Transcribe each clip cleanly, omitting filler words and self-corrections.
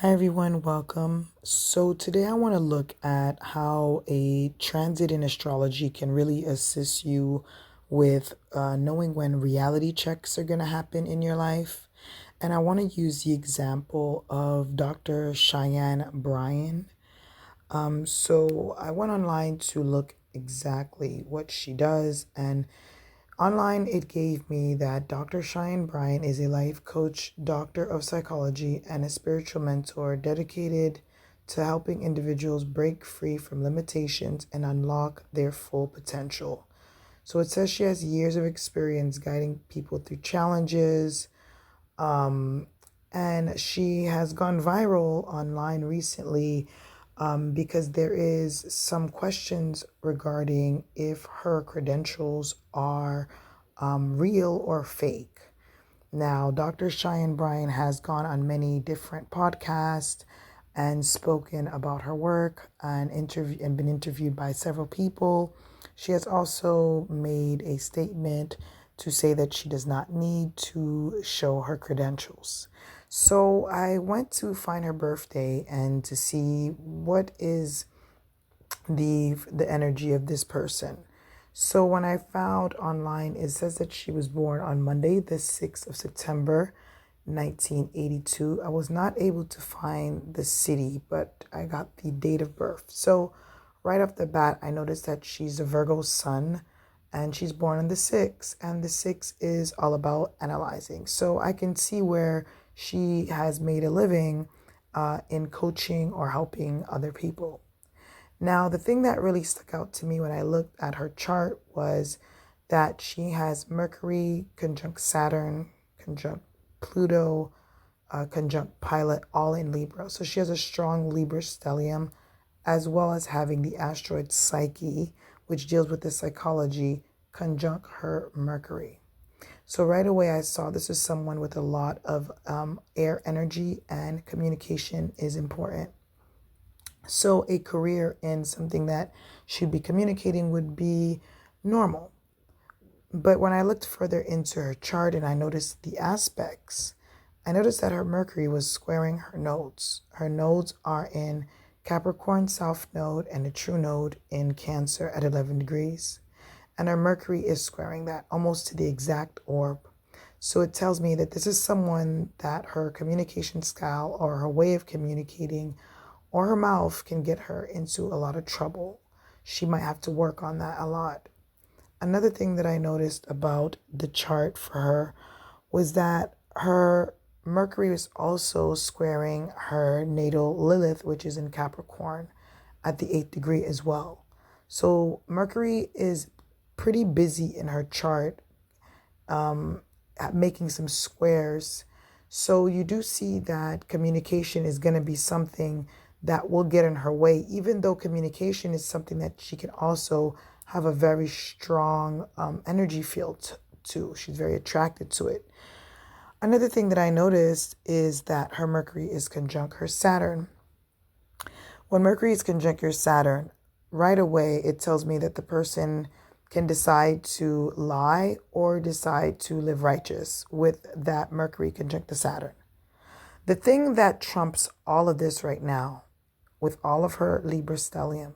Hi everyone, welcome. So today I want to look at how a transit in astrology can really assist you with knowing when reality checks are going to happen in your life. And I want to use the example of Dr. Cheyenne Bryant. So I went online to look exactly what she does, and online, it gave me that Dr. Cheyenne Bryant is a life coach, doctor of psychology, and a spiritual mentor dedicated to helping individuals break free from limitations and unlock their full potential. So it says she has years of experience guiding people through challenges, um, and she has gone viral online recently because there is some questions regarding if her credentials are real or fake. Now, Dr. Cheyenne Bryant has gone on many different podcasts and spoken about her work and been interviewed by several people. She has also made a statement to say that she does not need to show her credentials. So I went to find her birthday and to see what is the energy of this person. So when I found online, it says that she was born on Monday, the 6th of September, 1982. I was not able to find the city, but I got the date of birth. So right off the bat, I noticed that she's a Virgo sun and she's born on the 6th, and the 6th is all about analyzing. So I can see where she has made a living in coaching or helping other people. Now, the thing that really stuck out to me when I looked at her chart was that she has Mercury conjunct Saturn, conjunct Pluto, conjunct Pilot, all in Libra. So she has a strong Libra stellium, as well as having the asteroid Psyche, which deals with the psychology, conjunct her Mercury. So right away, I saw this is someone with a lot of air energy, and communication is important. So a career in something that she'd be communicating would be normal. But when I looked further into her chart and I noticed the aspects, I noticed that her Mercury was squaring her nodes. Her nodes are in Capricorn South Node and the True Node in Cancer at 11 degrees. And her Mercury is squaring that almost to the exact orb. So it tells me that this is someone that her communication style or her way of communicating or her mouth can get her into a lot of trouble. She might have to work on that a lot. Another thing that I noticed about the chart for her was that her Mercury was also squaring her natal Lilith, which is in Capricorn, at the 8th degree as well. So Mercury is pretty busy in her chart, making some squares. So you do see that communication is going to be something that will get in her way, even though communication is something that she can also have a very strong energy field to. She's very attracted to it. Another thing that I noticed is that her Mercury is conjunct her Saturn. When Mercury is conjunct your Saturn, right away it tells me that the person can decide to lie or decide to live righteous with that Mercury conjunct the Saturn. The thing that trumps all of this right now, with all of her Libra stellium,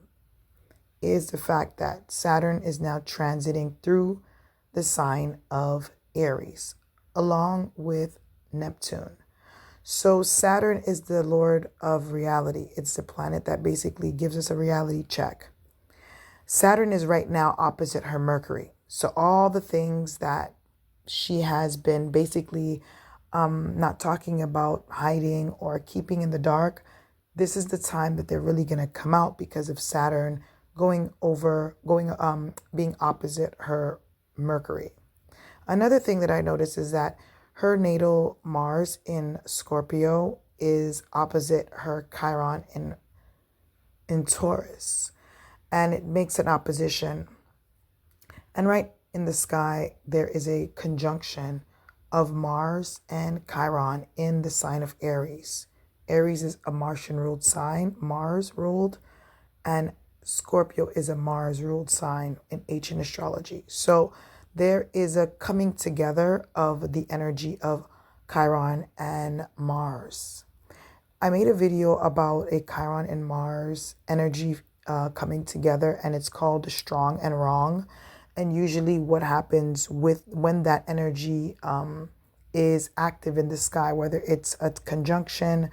is the fact that Saturn is now transiting through the sign of Aries, along with Neptune. So Saturn is the Lord of reality. It's the planet that basically gives us a reality check. Saturn is right now opposite her Mercury. So all the things that she has been basically not talking about, hiding or keeping in the dark, this is the time that they're really going to come out because of Saturn being opposite her Mercury. Another thing that I noticed is that her natal Mars in Scorpio is opposite her Chiron in Taurus, and it makes an opposition. And right in the sky, there is a conjunction of Mars and Chiron in the sign of Aries. Aries is a Martian ruled sign, Mars ruled, and Scorpio is a Mars ruled sign in ancient astrology. So there is a coming together of the energy of Chiron and Mars. I made a video about a Chiron and Mars energy coming together, and it's called Strong and Wrong. And usually, what happens with when that energy is active in the sky, whether it's a conjunction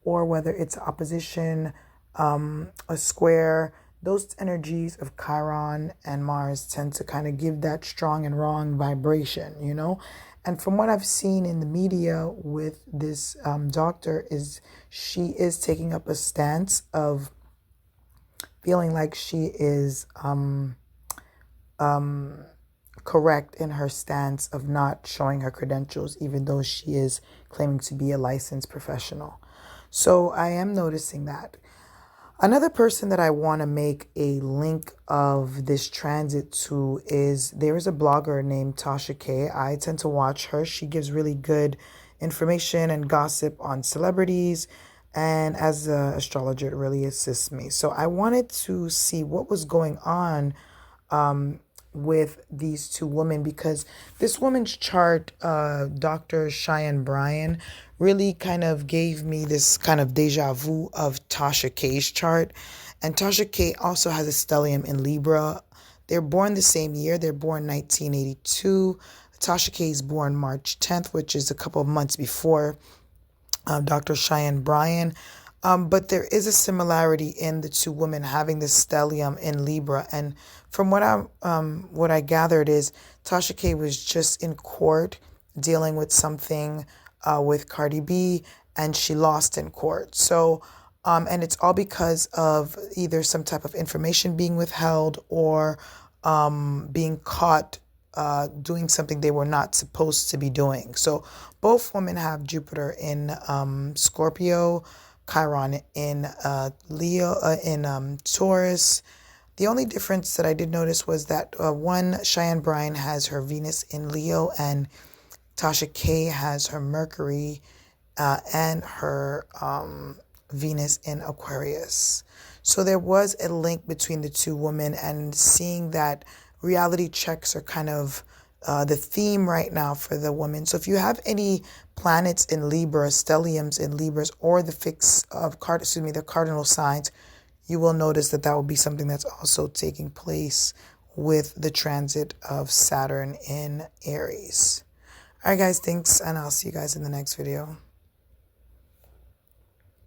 or whether it's opposition, a square, those energies of Chiron and Mars tend to kind of give that strong and wrong vibration, you know? And from what I've seen in the media with this doctor, is she is taking up a stance of feeling like she is correct in her stance of not showing her credentials, even though she is claiming to be a licensed professional. So I am noticing that. Another person that I want to make a link of this transit to is there is a blogger named Tasha K. I tend to watch her. She gives really good information and gossip on celebrities. And as an astrologer, it really assists me. So I wanted to see what was going on with these two women, because this woman's chart, Dr. Cheyenne Bryant, really kind of gave me this kind of deja vu of Tasha K's chart. And Tasha K also has a stellium in Libra. They're born the same year. They're born 1982. Tasha K is born March 10th, which is a couple of months before Dr. Cheyenne Bryant. But there is a similarity in the two women having the stellium in Libra. And from what I gathered is Tasha K was just in court dealing with something with Cardi B, and she lost in court. So, and it's all because of either some type of information being withheld or being caught doing something they were not supposed to be doing. So both women have Jupiter in Scorpio, Chiron in Leo, in Taurus. The only difference that I did notice was that one, Cheyenne Bryant has her Venus in Leo, and Tasha K has her Mercury and her Venus in Aquarius. So there was a link between the two women, and seeing that reality checks are kind of the theme right now for the women. So if you have any planets in Libra, stelliums in Libras, or the the cardinal signs, you will notice that will be something that's also taking place with the transit of Saturn in Aries. All right, guys, thanks, and I'll see you guys in the next video.